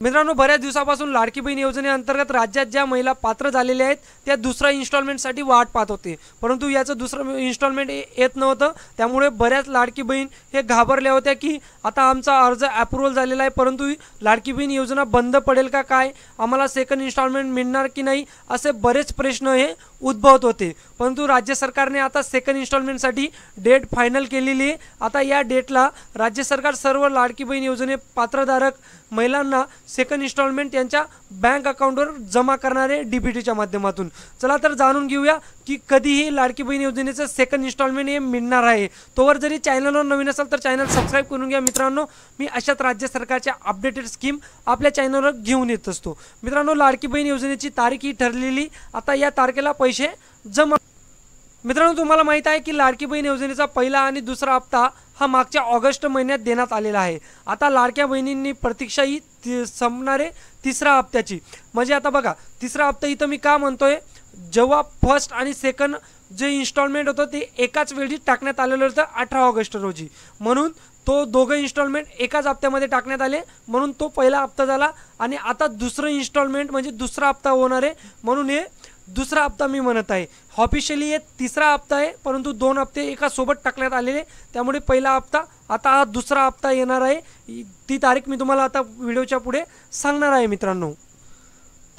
मित्रांनो, बऱ्याच दिवसापासून लाडकी बहीण योजनेअंतर्गत राज्यात ज्या महिला पात्र झालेल्या आहेत त्या दुसऱ्या इन्स्टॉलमेंटसाठी वाट पाहत होते, परंतु याचं दुसरं इन्स्टॉलमेंट येत नव्हतं। त्यामुळे बऱ्याच लाडकी बहीण हे घाबरल्या होत्या की आता आमचा अर्ज अप्रूव्हल झालेला आहे, परंतु लाडकी बहीण योजना बंद पडेल का काय, आम्हाला सेकंड इन्स्टॉलमेंट मिळणार की नाही, असे बरेच प्रश्न हे उद्भवत होते। परंतु राज्य सरकारने आता सेकंड इन्स्टॉलमेंटसाठी डेट फायनल केलेली आहे। आता या डेटला राज्य सरकार सर्व लाडकी बहीण योजने पात्रधारक महिलांना सेकंड इन्स्टॉलमेंट त्यांच्या बँक अकाउंटवर जमा करणारे डीबीटीच्या माध्यमातून। चला तर जाणून घेऊया की कधीही लाडकी बहीण योजनेचं सेकंड इन्स्टॉलमेंट हे मिळणार आहे। तोवर जरी चॅनलवर नवीन असाल तर चॅनल सबस्क्राइब करून घ्या मित्रांनो। मी अशाच राज्य सरकारच्या अपडेटेड स्कीम आपल्या चॅनलवर घेऊन येत असतो। मित्रांनो, लाडकी बहीण योजनेची तारीख ही ठरलेली, आता या तारखेला पैसे जमा। मित्रांनो, तुम्हाला माहित आहे की लाडकी बहीण योजनेचा पहिला आणि दुसरा हप्ता हा मागच्या ऑगस्ट महिन्यात देण्यात आलेला आहे। आता लाडक्या बहिणींनी प्रतीक्षा ही संपणारे तिसरा हप्त्याची, म्हणजे आता बघा तिसरा हप्ता इथं मी का म्हणतोय, जेव्हा फर्स्ट आणि सेकंड जे इन्स्टॉलमेंट होतं ते एकाच वेळी टाकण्यात आलेलं होतं 18 ऑगस्ट रोजी, म्हणून तो दोघं इन्स्टॉलमेंट एकाच हप्त्यामध्ये टाकण्यात आले, म्हणून तो पहिला हप्ता झाला। आणि आता दुसरं इन्स्टॉलमेंट म्हणजे दुसरा हप्ता होणार आहे, म्हणून हे दुसरा हप्ता मी म्हणत आहे। ऑफिशियली हे तिसरा हप्ता आहे, परंतु दोन हप्ते एका सोबत टाकण्यात आलेले, त्यामुळे पहिला हप्ता आता हा दुसरा हप्ता येणार आहे। ती तारीख मी तुम्हाला आता व्हिडिओच्या पुढे सांगणार आहे मित्रांनो।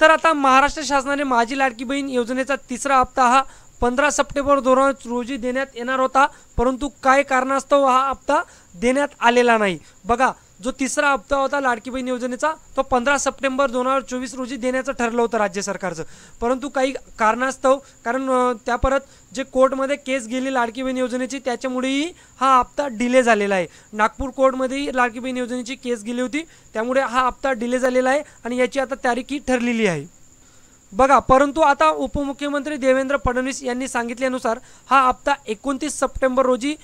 तर आता महाराष्ट्र शासनाने माझी लाडकी बहीण योजनेचा तिसरा हप्ता हा 15 सप्टेंबर रोजी देण्यात येणार होता, परंतु काय कारणास्तव हा हप्ता देण्यात आलेला नाही। बघा, जो तिसरा हप्ता होता लाडकी बहीण योजनेचा तो 15 सप्टेंबर 2024 रोजी देण्याचं ठरलं होतं राज्य सरकारचं, परंतु काही कारणास्तव, कारण त्या परत जे कोर्टमध्ये केस गेली लाडकी बहीण योजनेची त्याच्यामुळेही हा हप्ता डिले झालेला आहे। नागपूर कोर्टमध्येही लाडकी बहीण योजनेची केस गेली होती, त्यामुळे हा हप्ता डिले झालेला आहे आणि याची आता तारीखही ठरलेली आहे। बघा, परंतु आता उपमुख्यमंत्री देवेंद्र फडणवीस यांनी सांगितल्यानुसार हा हप्ता 29 सप्टेंबर रोजी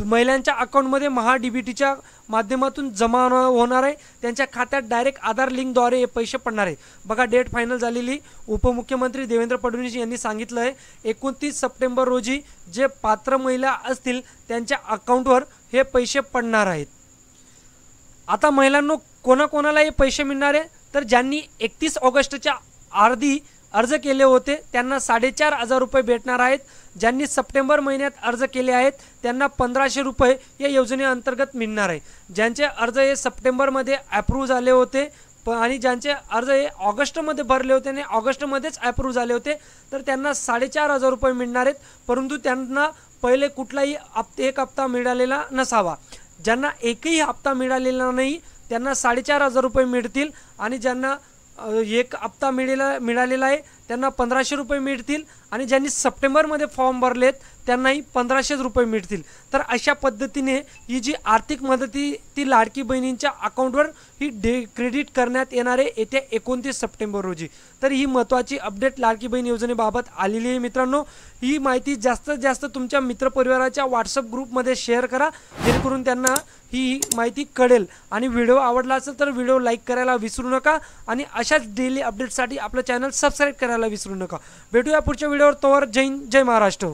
महिलांच्या अकाउंटमध्ये महाडीबीटीच्या माध्यमातून जमा होणार आहे। त्यांच्या खात्यात डायरेक्ट आधार लिंकद्वारे हे पैसे पडणार आहे। बघा, डेट फायनल झालेली, उपमुख्यमंत्री देवेंद्र फडणवीस यांनी सांगितलं आहे 29 सप्टेंबर रोजी जे पात्र महिला असतील त्यांच्या अकाउंटवर हे पैसे पडणार आहेत। आता महिलांनो, कोणाकोणाला हे पैसे मिळणार आहे, तर ज्यांनी 31 ऑगस्टच्या आधी अर्ज केले होते त्यांना 4,500 रुपये भेटणार आहेत। ज्यांनी सप्टेंबर महिन्यात अर्ज केले आहेत त्यांना 1,500 रुपये या योजनेअंतर्गत मिळणार आहे। ज्यांचे अर्ज हे सप्टेंबरमध्ये अप्रूव्ह झाले होते आणि ज्यांचे अर्ज हे ऑगस्टमध्ये भरले होते आणि ऑगस्टमध्येच अप्रूव्ह झाले होते तर त्यांना 4,500 रुपये मिळणार आहेत, परंतु त्यांना पहिले कुठलाही एक हप्ता मिळालेला नसावा। ज्यांना एकही हप्ता मिळालेला नाही त्यांना 4,500 रुपये मिळतील, आणि ज्यांना एक हप्ता मिळालेला आहे त्यांना 1,500 रुपये मिळतील, आणि ज्यांनी सप्टेंबरमध्ये फॉर्म भरलेत त्यांनाही 1,500 रुपये मिळतील। तर अशा पद्धतीने ही जी आर्थिक मदत ती लाडकी बहिणींच्या अकाउंटवर ही क्रेडिट करण्यात येणार आहे येत्या 29 सप्टेंबर रोजी। तर ही महत्त्वाची अपडेट लाडकी बहीण योजनेबाबत आलेली आहे मित्रांनो। ही माहिती जास्तीत जास्त तुमच्या मित्रपरिवाराच्या व्हॉट्सअप ग्रुपमध्ये शेअर करा, जेणेकरून त्यांना ही माहिती कळेल। आणि व्हिडिओ आवडला असेल तर व्हिडिओ लाईक करायला विसरू नका, आणि अशाच डेली अपडेटसाठी आपलं चॅनल सबस्क्राईब करायला विसरू नका। भेटूया पुढच्या व्हिडिओवर, तोवर जय हिंद, जय महाराष्ट्र।